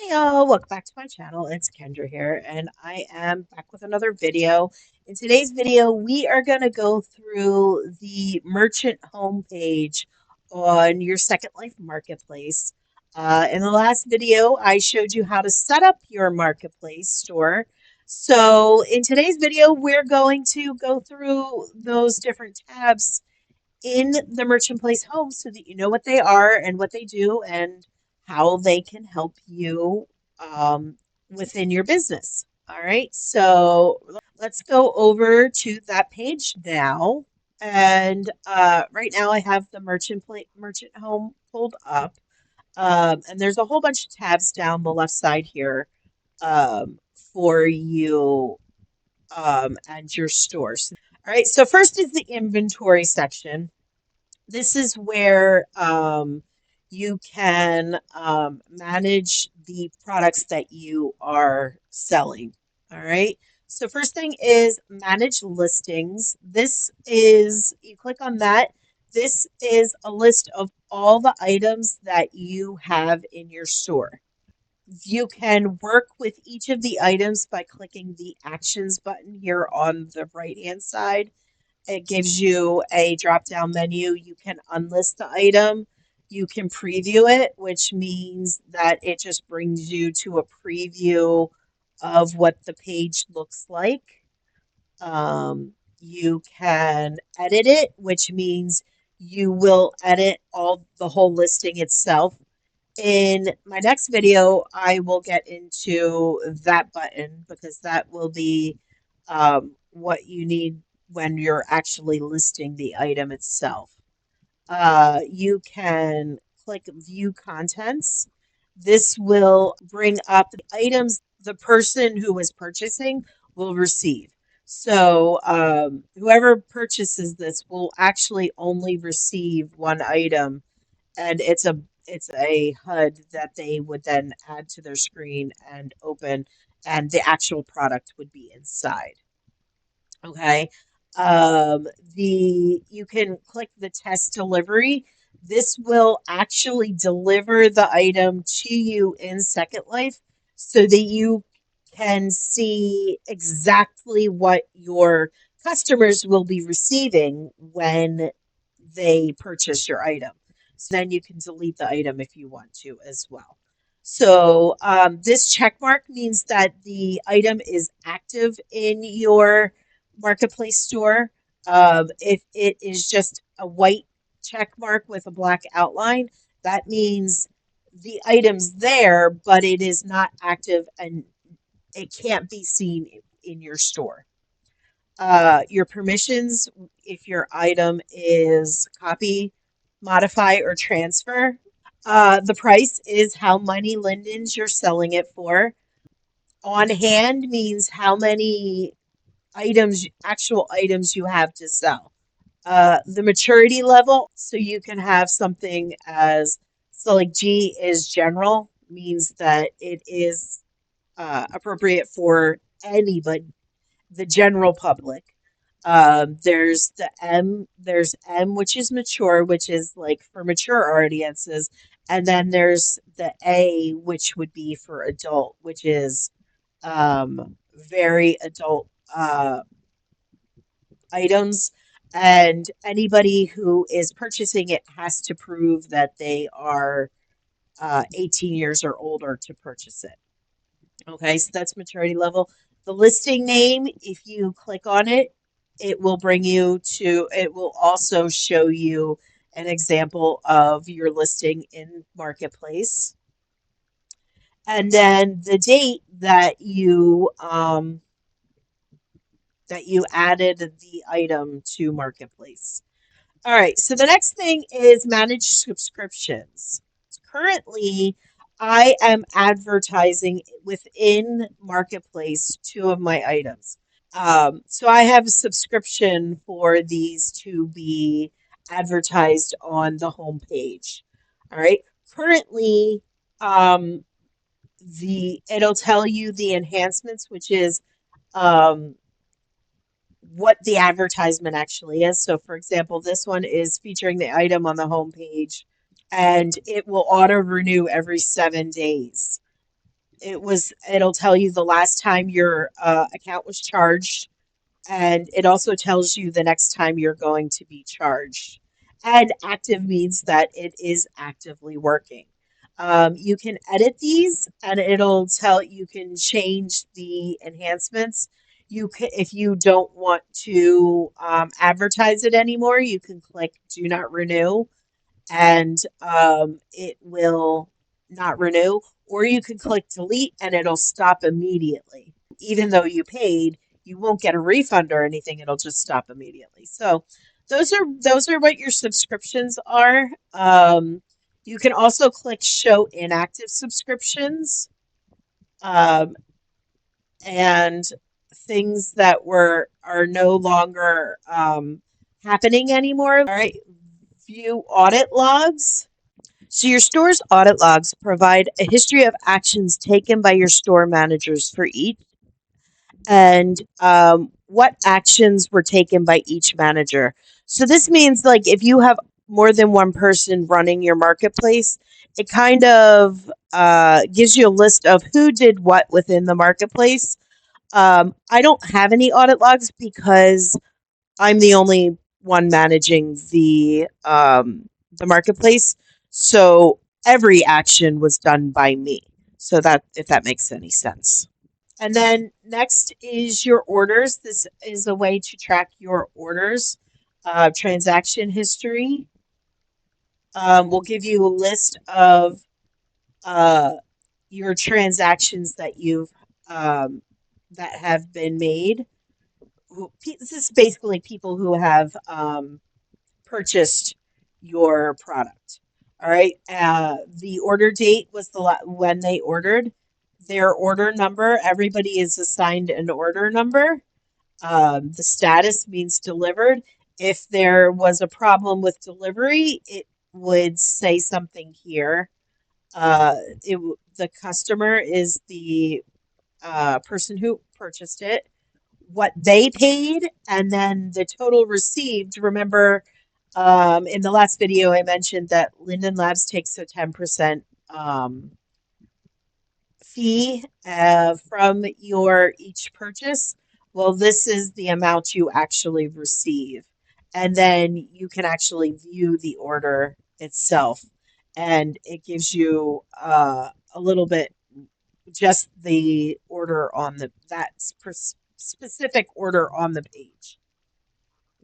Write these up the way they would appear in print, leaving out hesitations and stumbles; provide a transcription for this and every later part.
Hey y'all, welcome back to my channel. It's Kendra here, and I am back with another video. In today's video, we are going to go through the merchant homepage on your Second Life marketplace. In the last video, I showed you how to set up your marketplace store. So in today's video, we're going to go through those different tabs in the merchant place home so that you know what they are and what they do and how they can help you um, within your business. All right, so let's go over to that page now. And right now I have the merchant home pulled up. And there's a whole bunch of tabs down the left side here for you and your stores. All right, so first is the inventory section. This is where you can manage the products that you are selling. All right. So first thing is manage listings. This is, you click on that. This is a list of all the items that you have in your store. You can work with each of the items by clicking the actions button here on the right hand side. It gives you a drop down menu. You can unlist the item. You can preview it, which means that it just brings you to a preview of what the page looks like. You can edit it, which means you will edit the whole listing itself. In my next video, I will get into that button because that will be what you need when you're actually listing the item itself. You can click View Contents. This will bring up the items the person who is purchasing will receive. So whoever purchases this will actually only receive one item, and it's a HUD that they would then add to their screen and open, and the actual product would be inside. Okay. You can click the test delivery. This will actually deliver the item to you in Second Life so that you can see exactly what your customers will be receiving when they purchase your item. So then you can delete the item if you want to as well. So this check mark means that the item is active in your marketplace store. If it is just a white check mark with a black outline, that means the item's there, but it is not active and it can't be seen in your store. Your permissions, if your item is copy, modify, or transfer. The price is how many lindens you're selling it for. On hand means how many items, actual items you have to sell. The maturity level, so you can have something as, so like G is general, means that it is appropriate for anybody, the general public. There's M, which is mature, which is like for mature audiences. And then there's the A, which would be for adult, which is very adult items. And anybody who is purchasing it has to prove that they are 18 years or older to purchase it. Okay, so that's maturity level. The listing name, if you click on it, it will bring you to, it will also show you an example of your listing in Marketplace. And then the date that you added the item to Marketplace. All right, so the next thing is manage subscriptions. Currently, I am advertising within Marketplace two of my items. So I have a subscription for these to be advertised on the home page. All right. Currently, um, it'll tell you the enhancements, which is um, what the advertisement actually is. So, for example, this one is featuring the item on the home page, and it will auto renew every 7 days. it'll tell you the last time your account was charged, and it also tells you the next time you're going to be charged. And active means that it is actively working. You can edit these, and it'll tell you can change the enhancements. You can, if you don't want to advertise it anymore, you can click Do Not Renew, and it will not renew. Or you can click delete and it'll stop immediately. Even though you paid, you won't get a refund or anything. It'll just stop immediately. So those are what your subscriptions are. You can also click show inactive subscriptions, um, and things that were are no longer happening anymore. All right, view audit logs. So your store's audit logs provide a history of actions taken by your store managers for each, and what actions were taken by each manager. So this means like if you have more than one person running your marketplace, it kind of gives you a list of who did what within the marketplace. I don't have any audit logs because I'm the only one managing the marketplace. So every action was done by me. So that if that makes any sense. And then next is your orders. This is a way to track your orders. Transaction history will give you a list of uh, your transactions that you've that have been made. This is basically people who have purchased your product. All right. The order date was when they ordered. Their order number. Everybody is assigned an order number. The status means delivered. If there was a problem with delivery, it would say something here. The customer is the person who purchased it, what they paid, and then the total received. Remember, in the last video, I mentioned that Linden Labs takes a 10% fee from your each purchase. Well, this is the amount you actually receive. And then you can actually view the order itself. And it gives you a little bit just the order on that specific order on the page.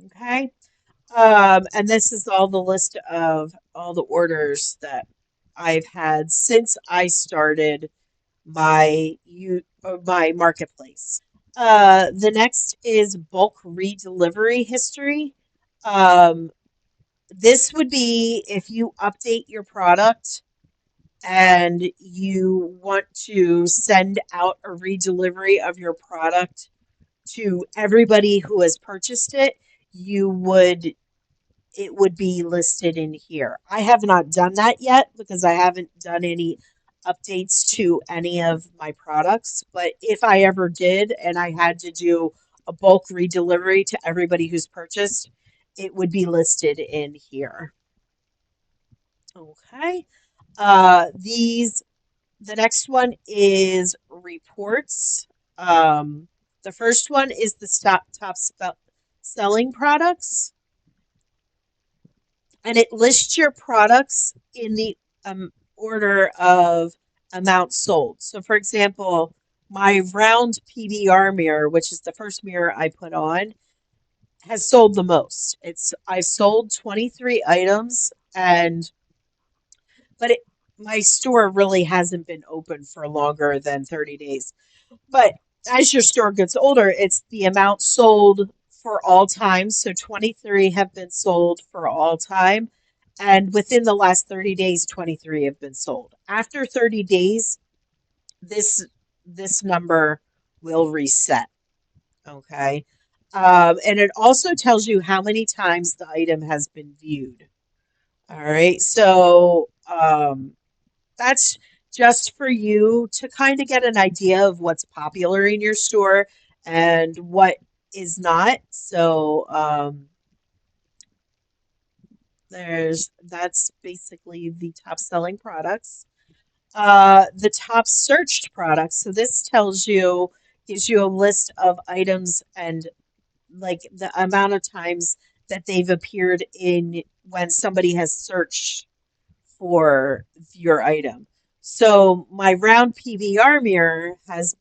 Okay. And this is all the list of all the orders that I've had since I started my marketplace. The next is bulk redelivery history. Um, this would be if you update your product and you want to send out a redelivery of your product to everybody who has purchased it, you would it would be listed in here. I have not done that yet because I haven't done any updates to any of my products. But if I ever did and I had to do a bulk redelivery to everybody who's purchased, it would be listed in here. Okay. These The next one is reports. Um, the first one is the selling products, and it lists your products in the order of amount sold. So, for example, my round PBR mirror, which is the first mirror I put on, has sold the most. I've sold 23 items, and but my store really hasn't been open for longer than 30 days. But as your store gets older, it's the amount sold for all time. So 23 have been sold for all time. And within the last 30 days, 23 have been sold. After 30 days, this this number will reset. Okay. And it also tells you how many times the item has been viewed. All right. So that's just for you to kind of get an idea of what's popular in your store and what is not. So that's basically the top selling products. the top searched products. So this gives you a list of items and like the amount of times that they've appeared in when somebody has searched for your item. So my round PBR mirror has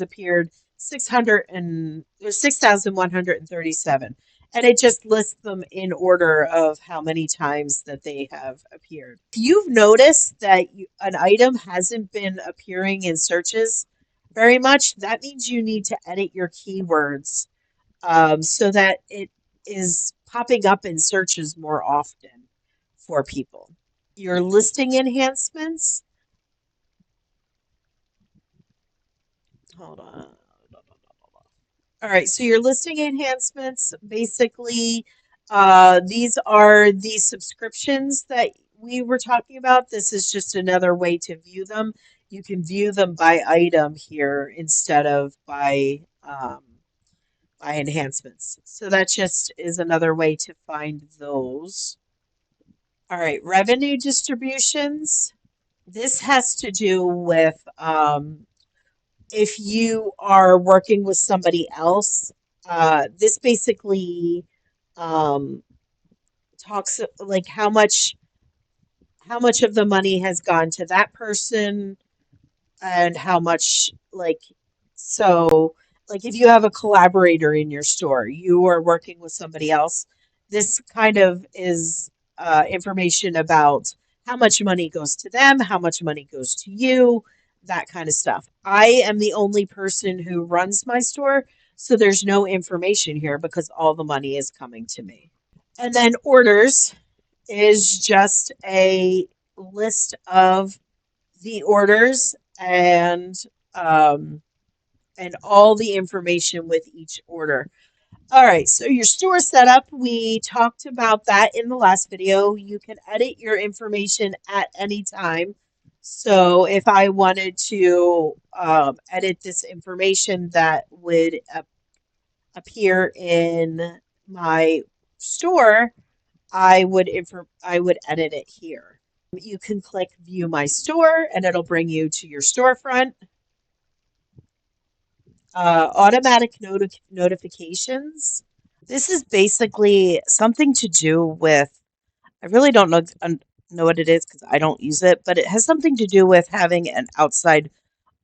appeared 6,137, and it just lists them in order of how many times that they have appeared. If you've noticed that an item hasn't been appearing in searches very much, that means you need to edit your keywords so that it is popping up in searches more often for people. Your listing enhancements. Hold on. All right, so your listing enhancements, basically, these are the subscriptions that we were talking about. This is just another way to view them. You can view them by item here instead of by enhancements. So that just is another way to find those. All right, revenue distributions. This has to do with if you are working with somebody else. This basically um, talks like how much of the money has gone to that person and how much so like if you have a collaborator in your store, you are working with somebody else, this kind of is information about how much money goes to them, how much money goes to you, that kind of stuff. I am the only person who runs my store, so there's no information here because all the money is coming to me. And then orders is just a list of the orders um, and all the information with each order. All right, so your store setup, we talked about that in the last video. You can edit your information at any time. So if I wanted to edit this information that would appear in my store, I would edit it here. You can click View My Store, and it'll bring you to your storefront. Automatic notifications. This is basically something to do with, I really don't know what it is because I don't use it, but it has something to do with having an outside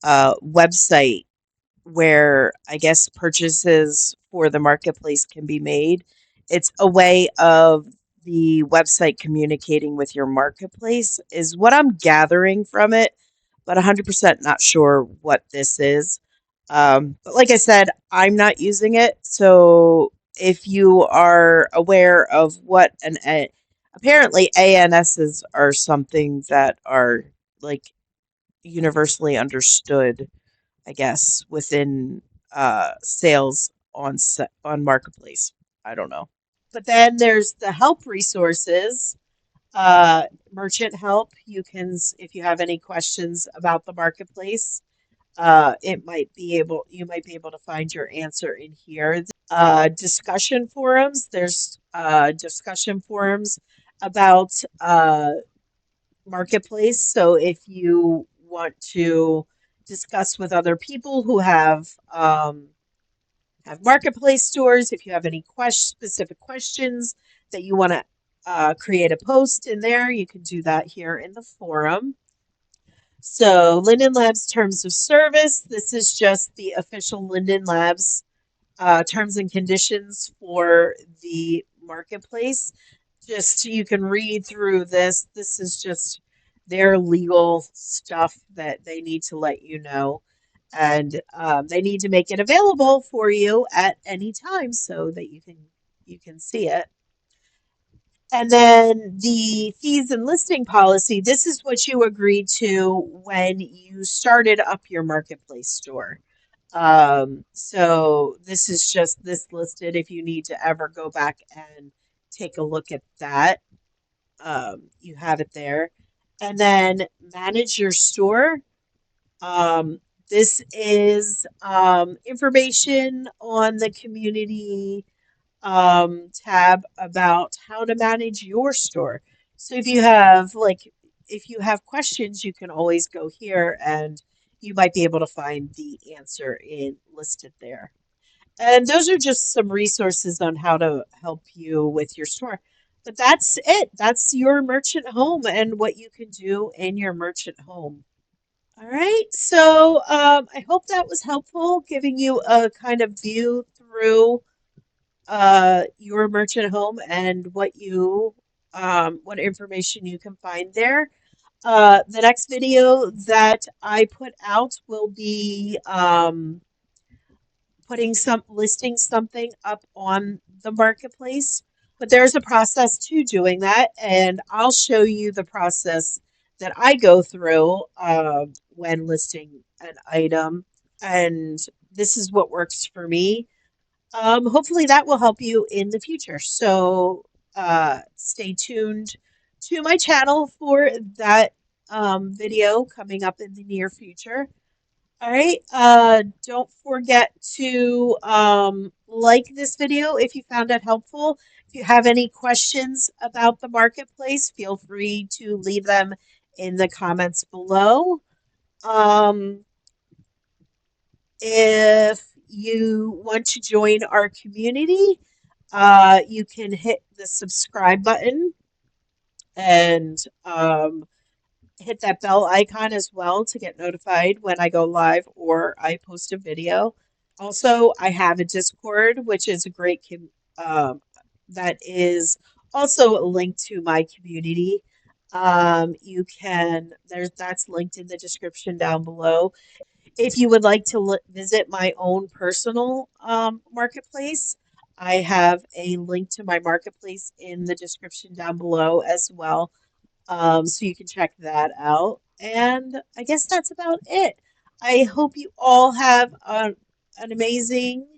website where I guess purchases for the marketplace can be made. It's a way of the website communicating with your marketplace, is what I'm gathering from it, but 100% not sure what this is. But like I said, I'm not using it. So if you are aware of what apparently ANSs are something that are like universally understood, I guess, within sales on marketplace. I don't know. But then there's the help resources, merchant help. If you have any questions about the marketplace, you might be able to find your answer in here. Discussion forums. There's discussion forums about marketplace. So if you want to discuss with other people who have marketplace stores, if you have any specific questions that you want to create a post in there, you can do that here in the forum. So Linden Labs terms of service. This is just the official Linden Labs terms and conditions for the marketplace. Just you can read through this. This is just their legal stuff that they need to let you know. And they need to make it available for you at any time so that you can see it. And then the fees and listing policy, this is what you agreed to when you started up your marketplace store. So this is just this listed if you need to ever go back and take a look at that. You have it there. And then manage your store. Um, this is information on the community tab about how to manage your store. So if you have like if you have questions, you can always go here and you might be able to find the answer in listed there. And those are just some resources on how to help you with your store. But that's it. That's your merchant home and what you can do in your merchant home. All right. So I hope that was helpful, giving you a kind of view through your merchant home and what information you can find there. The next video that I put out will be listing something up on the marketplace. But there's a process to doing that, and I'll show you the process that I go through when listing an item. And this is what works for me. Hopefully that will help you in the future. So stay tuned to my channel for that video coming up in the near future. All right. Don't forget to like this video if you found it helpful. If you have any questions about the marketplace, feel free to leave them in the comments below. Um, if you want to join our community, you can hit the subscribe button and hit that bell icon as well to get notified when I go live or I post a video. Also, I have a Discord, which is a great that is also a link to my community. You can that's linked in the description down below. If you would like to visit my own personal marketplace, I have a link to my marketplace in the description down below as well. So you can check that out. And I guess that's about it. I hope you all have an amazing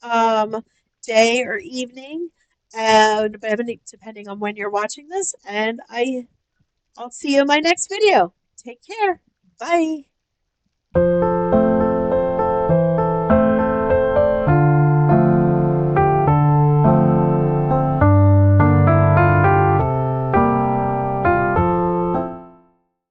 um, day or evening, and depending on when you're watching this. And I'll see you in my next video. Take care. Bye.